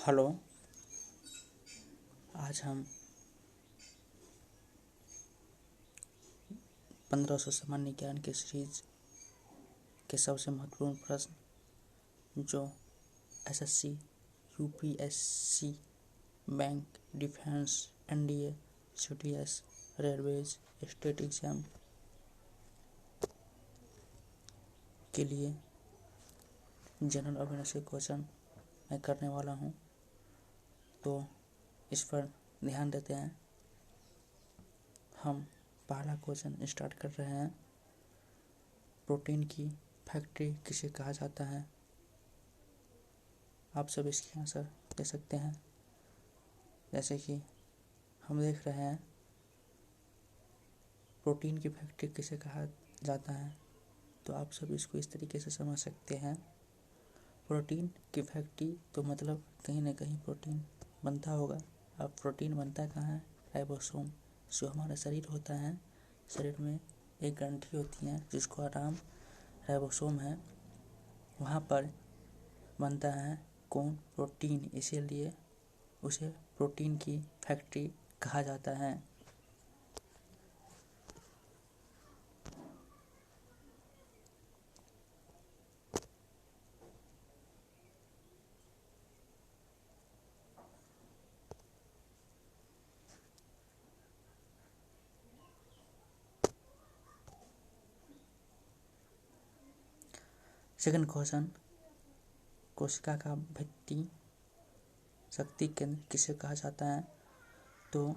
Hello. आज हम 1500 सामान्य ज्ञान के सीरीज के सबसे महत्वपूर्ण प्रश्न जो SSC, UPSC, bank, defence, NDA, CTS, railways, state exam के लिए जनरल अवेयरनेस के क्वेश्चन मैं करने वाला हूँ, तो इस पर ध्यान देते हैं। हम पहला क्वेश्चन स्टार्ट कर रहे हैं। प्रोटीन की फैक्ट्री किसे कहा जाता है? आप सब इसके आंसर दे सकते हैं। जैसे कि हम देख रहे हैं, प्रोटीन की फैक्ट्री किसे कहा जाता है, तो आप सब इसको इस तरीके से समझ सकते हैं। प्रोटीन की फैक्ट्री तो मतलब कहीं ना कहीं प्रोटीन बनता होगा। अब प्रोटीन बनता कहाँ है? राइबोसोम, जो हमारा शरीर होता है, शरीर में एक ग्रंथि होती है जिसको नाम राइबोसोम है, वहाँ पर बनता है कौन? प्रोटीन। इसीलिए उसे प्रोटीन की फैक्ट्री कहा जाता है। सेकंड क्वेश्चन, कोशिका का भित्ति शक्ति केंद्र किसे कहा जाता है? तो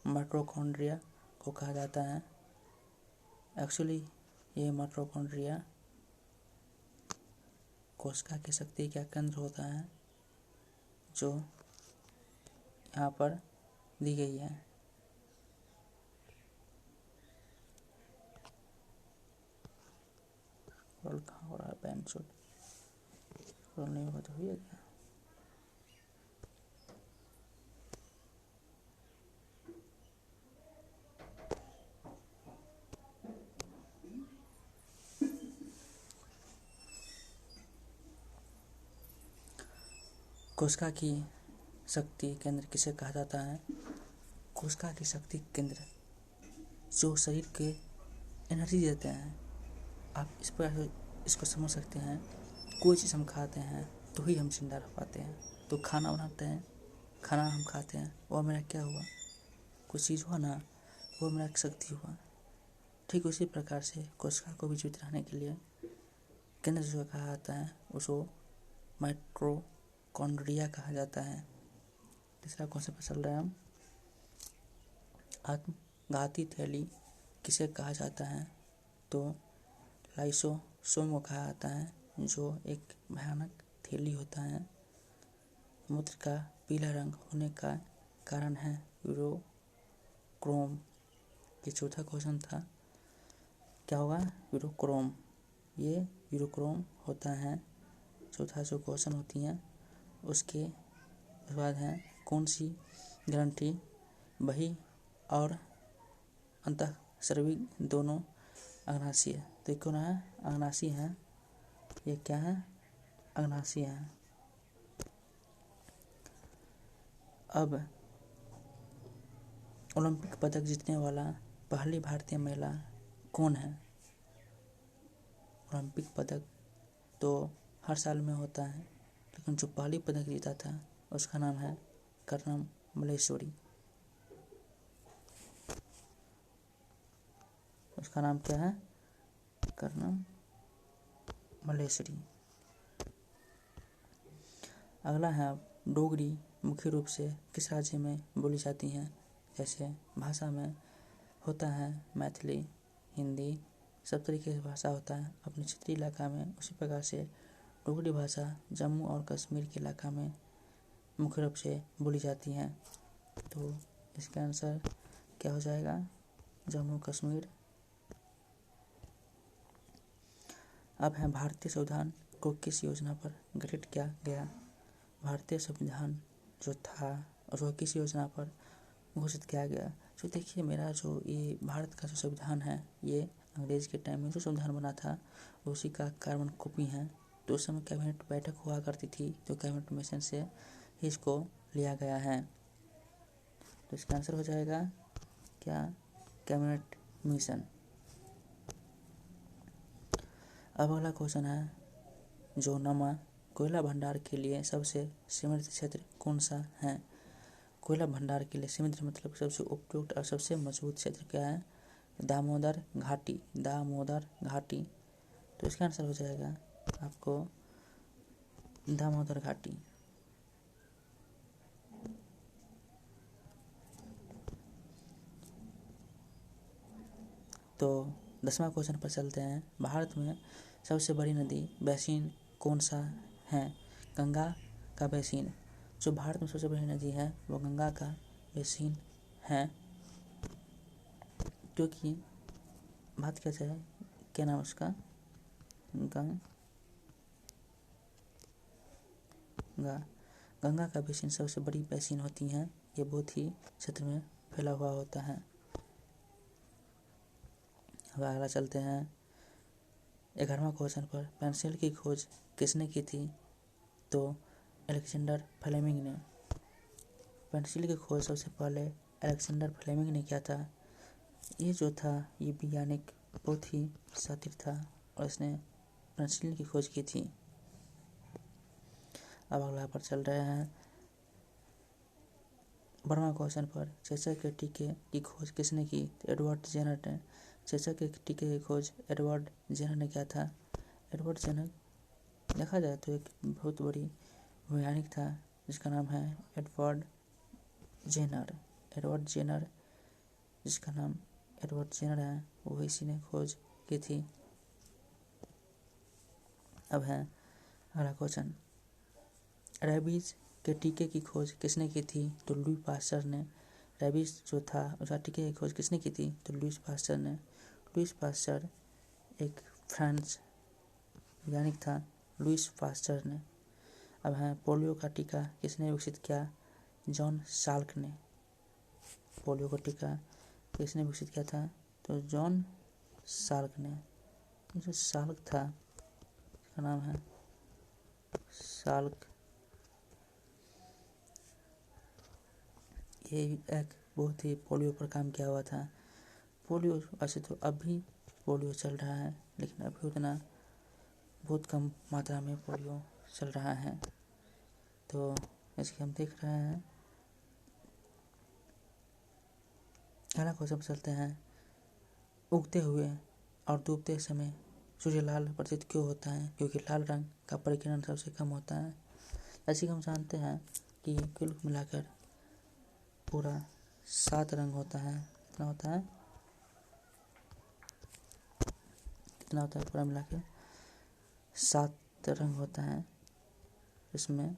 माइटोकॉन्ड्रिया को कहा जाता है। एक्चुअली ये माइटोकॉन्ड्रिया कोशिका की शक्ति का केंद्र होता है, जो यहाँ पर दी गई है। रोल कहाँ हो रहा है? पेन शूट रोल नहीं होगा तो हुई है क्या? कोशिका की शक्ति केंद्र किसे कहा जाता है? कोशिका की शक्ति केंद्र जो शरीर के एनर्जी देते हैं। आप इस पर इसको समझ सकते हैं। कोई चीज़ हम खाते हैं तो ही हम जिंदा रह पाते हैं। तो खाना बनाते हैं, खाना हम खाते हैं, वो मेरा क्या हुआ? कुछ चीज़ हुआ ना, वो मेरा शक्ति हुआ। ठीक उसी प्रकार से कोशिका को भी जीवित रहने के लिए केंद्र जो कहा जाता है उसको माइटोकॉन्ड्रिया कहा जाता है। तीसरा क्वेश्चन पर चल रहे हैं हम। आत्मघाती थैली किसे कहा जाता है? तो लाइसोसोम को कहा जाता है, जो एक भयानक थैली होता है। मूत्र का पीला रंग होने का कारण है यूरोक्रोम। ये चौथा क्वेश्चन था, क्या होगा? यूरोक्रोम। ये यूरोक्रोम होता है। चौथा जो क्वेश्चन होती है उसके बाद है, कौन सी ग्रंथि बही और अंतःस्रावी दोनों अग्नाशी है? तो कौन है? अग्नाशी है। ये क्या है? अग्नाशी है। अब ओलंपिक पदक जीतने वाला पहली भारतीय महिला कौन है? ओलंपिक पदक तो हर साल में होता है, लेकिन जो पहली पदक जीता था उसका नाम है कर्नम मल्लेश्वरी। उसका नाम क्या है? कर्नम मल्लेश्वरी। अगला है, डोगरी मुख्य रूप से किस राज्य में बोली जाती है? जैसे भाषा में होता है मैथिली, हिंदी, सब तरीके से भाषा होता है अपने क्षेत्रीय इलाका में। उसी प्रकार से डोगरी भाषा जम्मू और कश्मीर के इलाका में मुख्य रूप से बोली जाती है। तो इसका आंसर क्या हो जाएगा? जम्मू कश्मीर। अब है, भारतीय संविधान को किस योजना पर गठित किया गया? भारतीय संविधान जो था उसको किस योजना पर घोषित किया गया? तो देखिए, मेरा जो ये भारत का जो संविधान है, ये अंग्रेज के टाइम में जो संविधान बना था उसी का कार्बन कॉपी है। तो उस समय कैबिनेट बैठक हुआ करती थी, तो कैबिनेट मिशन से इसको लिया गया है। तो इसका आंसर हो जाएगा क्या, कैबिनेट मिशन। अब अगला क्वेश्चन है, जो नमा कोयला भंडार के लिए सबसे सीमित क्षेत्र कौन सा है? कोयला भंडार के लिए सीमित मतलब सबसे उपयुक्त और सबसे मजबूत क्षेत्र क्या है? दामोदर घाटी, दामोदर घाटी। तो इसका आंसर हो जाएगा आपको दामोदर घाटी। तो 10वां क्वेश्चन पर चलते हैं। भारत में सबसे बड़ी नदी बेसिन कौन सा है? गंगा का बेसिन। जो भारत में सबसे बड़ी नदी है वो गंगा का बेसिन है। क्योंकि बात क्या जाए, क्या नाम उसका, गंगा का बेसिन सबसे बड़ी बेसिन होती हैं। ये बहुत ही क्षेत्र में फैला हुआ होता है। अब अगला चलते हैं 11वां क्वेश्चन पर। पेंसिल की खोज किसने की थी? तो अलेक्जेंडर फ्लेमिंग ने। पेंसिल की खोज सबसे पहले अलेक्जेंडर फ्लेमिंग ने किया था। ये जो था, ये वैज्ञानिक बहुत ही शातिर था और इसने पेंसिल की खोज की थी। अब अगला पर चल रहे हैं 12वां क्वेश्चन पर। चेचक के टीके की खोज किसने की? तो एडवर्ड जेनर ने। चेचक के टीके की खोज एडवर्ड जेनर ने किया था। एडवर्ड जेनर देखा जाए तो एक बहुत बड़ी वैज्ञानिक था जिसका नाम है एडवर्ड जेनर। एडवर्ड जेनर, जिसका नाम एडवर्ड जेनर है, वो इसी ने खोज की थी। अब है अगला क्वेश्चन, रेबीज के टीके की खोज किसने की थी? तो लुई पास्चर ने। रेबीज जो था उसका टीके की खोज किसने की थी? तो लुई पास्चर ने। लुई पास्चर एक फ्रांस वैज्ञानिक था, लुई पास्चर ने। अब है पोलियो का टीका किसने विकसित किया? जॉन साल्क ने। पोलियो का टीका किसने विकसित किया था? तो जॉन साल्क ने। जो साल्क था उसका नाम है साल्क। ये एक बहुत ही पोलियो पर काम किया हुआ था। पोलियो वैसे तो अभी पोलियो चल रहा है, लेकिन अभी उतना बहुत कम मात्रा में पोलियो चल रहा है। तो इसके हम देख रहे हैं। अगला क्वेश्चन पर चलते हैं। उगते हुए और डूबते समय सूर्य लाल प्रतीत क्यों होता है? क्योंकि लाल रंग का परिकिरण सबसे कम होता है। ऐसे कि हम जानते हैं कि कुल मिलाकर पूरा 7 रंग होता है। कितना होता है? कितना होता है? पूरा मिलाकर 7 रंग होता है। इसमें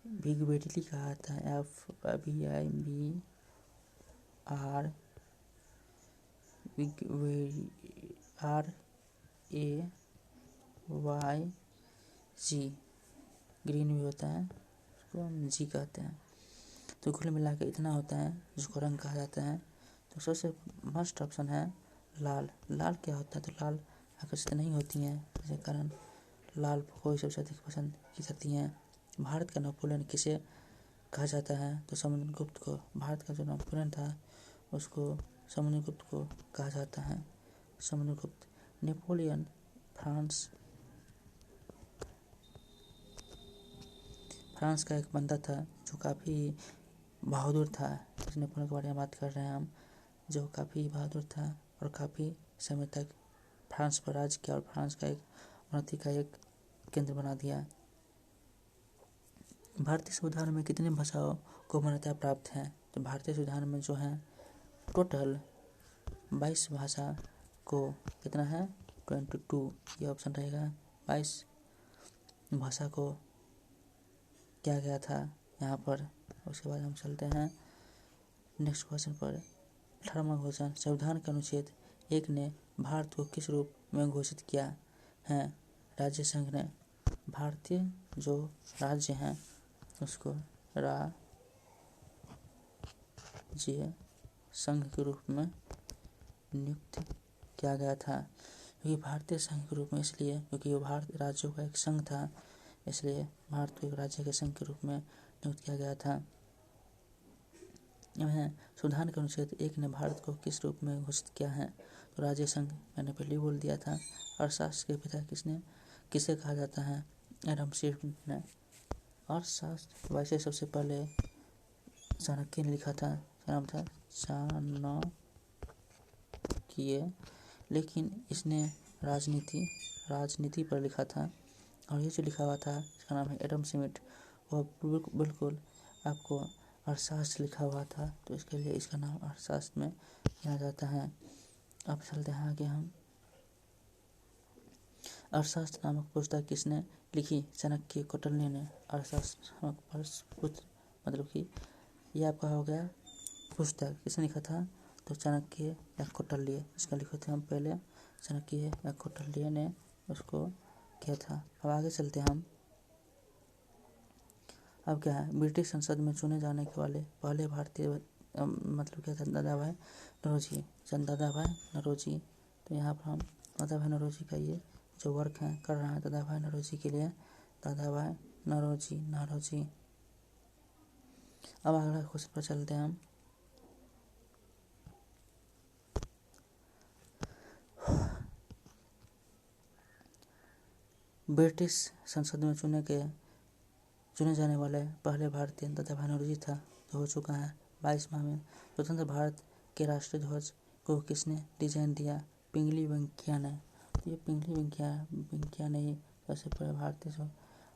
विजिबिलिटी कहा जाता है, FIBIRAYG, ग्रीन भी होता है, उसको हम जी कहते हैं। तो कुल मिला के इतना होता है जिसको रंग कहा जाता है। तो सबसे मस्ट ऑप्शन है लाल। लाल क्या होता है? तो लाल आकर्षित नहीं होती हैं, जिसके कारण लाल को सबसे अधिक पसंद की जाती हैं। भारत का नेपोलियन किसे कहा जाता है? तो समुद्रगुप्त को। भारत का जो नेपोलियन था उसको समुद्रगुप्त को कहा जाता है। समुद्रगुप्त। नेपोलियन फ्रांस का एक बंदा था जो काफ़ी बहादुर था। इस नेपोलियन के बारे में बात कर रहे हैं हम, जो काफ़ी बहादुर था और काफ़ी समय तक फ्रांस पर राज किया और फ्रांस का एक उन्नति का एक केंद्र बना दिया। भारतीय संविधान में कितनी भाषाओं को मान्यता प्राप्त है? तो भारतीय संविधान में जो है टोटल 22 भाषा को कितना है? 22। ये ऑप्शन रहेगा। 22 भाषा को किया गया था यहाँ पर। उसके बाद हम चलते हैं नेक्स्ट क्वेश्चन पर। 18वां क्वेश्चन, संविधान के अनुच्छेद 1 ने भारत को किस रूप में घोषित किया है? राज्य संघ ने। भारतीय जो राज्य हैं उसको राज्य संघ के रूप में नियुक्त किया गया था। क्योंकि भारतीय संघ के रूप में, इसलिए क्योंकि वो भारत राज्यों का एक संघ था, इसलिए भारत को एक राज्य के संघ के रूप में नियुक्त किया गया था। संविधान के अनुच्छेद 1 ने भारत को किस रूप में घोषित किया है? तो राज्य संघ, मैंने पहले बोल दिया था। अर्थशास्त्र के पिता किसे कहा जाता है? एडम स्मिथ ने। अर्थशास्त्र वैसे सबसे पहले चाणक्य ने लिखा था, क्या नाम था? चाणक्य। लेकिन इसने राजनीति पर लिखा था, और ये जो लिखा हुआ था इसका नाम है एडम स्मिथ। वह बिल्कुल आपको अर्थशास्त्र लिखा हुआ था, तो इसके लिए इसका नाम अर्थशास्त्र में किया जाता है। अब चलते हैं आगे हम। अर्थशास्त्र नामक पुस्तक किसने लिखी? चाणक्य कौटिल्य ने अर्थशास्त्र नामक पुस्तक, मतलब कि यह आपका हो गया पुस्तक, किसने लिखा था? तो चाणक्य या कौटिल्य, इसका लिखे थे हम पहले, चाणक्य या कौटिल्य ने उसको किया था। अब आगे चलते हैं हम। अब क्या है? ब्रिटिश संसद में चुने जाने के वाले पहले भारतीय मतलब क्या था? दादाभाई नौरोजी, दादाभाई नौरोजी। तो यहाँ पर हम दादाभाई नौरोजी का ये जो वर्क है कर रहे हैं दादाभाई नौरोजी के लिए, दादाभाई नौरोजी। अब अगला क्वेश्चन पर चलते हैं हम। ब्रिटिश संसद में चुने जाने वाले पहले भारतीय दादाभाई नौरोजी था, जो हो चुका है 22 माह में। स्वतंत्र भारत के राष्ट्रीय ध्वज को किसने डिजाइन दिया? पिंगली वेंकैया ने। तो ये पिंगली वेंकैया ने ही सबसे पहले भारतीय जो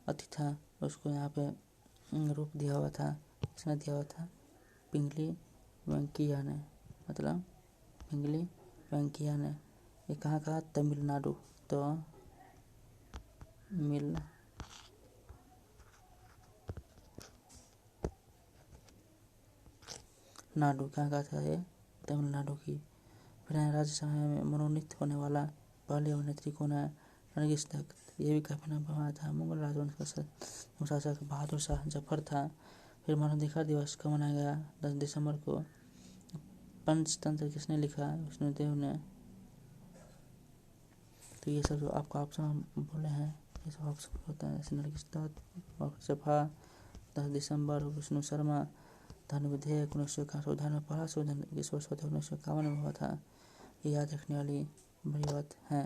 अति था उसको यहाँ पे रूप दिया हुआ था। किसने दिया हुआ था? पिंगली वेंकैया ने, मतलब पिंगली वेंकैया ने। ये कहाँ का? तमिलनाडु। तो नाडु कहाँ का था? ये तमिलनाडु की। फिर राज्यसभा में मनोनीत होने वाला पहले अभिनेत्री कौन है? नरगिस दत्त। ये भी काफी नाम बना था। मुगल राजवंश का शासक बहादुर शाह जफर था। फिर मानवाधिकार दिवस कब मनाया गया? 10 दिसंबर को। पंचतंत्र किसने लिखा? विष्णुदेव ने। तो ये सब जो आपका ऑप्शन हम बोले हैं, ये सब ऑप्शन होता है। जैसे नरगिस दत्त, बहादुर शाह, 10 दिसंबर, विष्णु शर्मा, धन विधेयक 1961, संविधान में पहला संविधान 21 वर्ष 1951 में हुआ था। ये याद रखने वाली बड़ी बात है।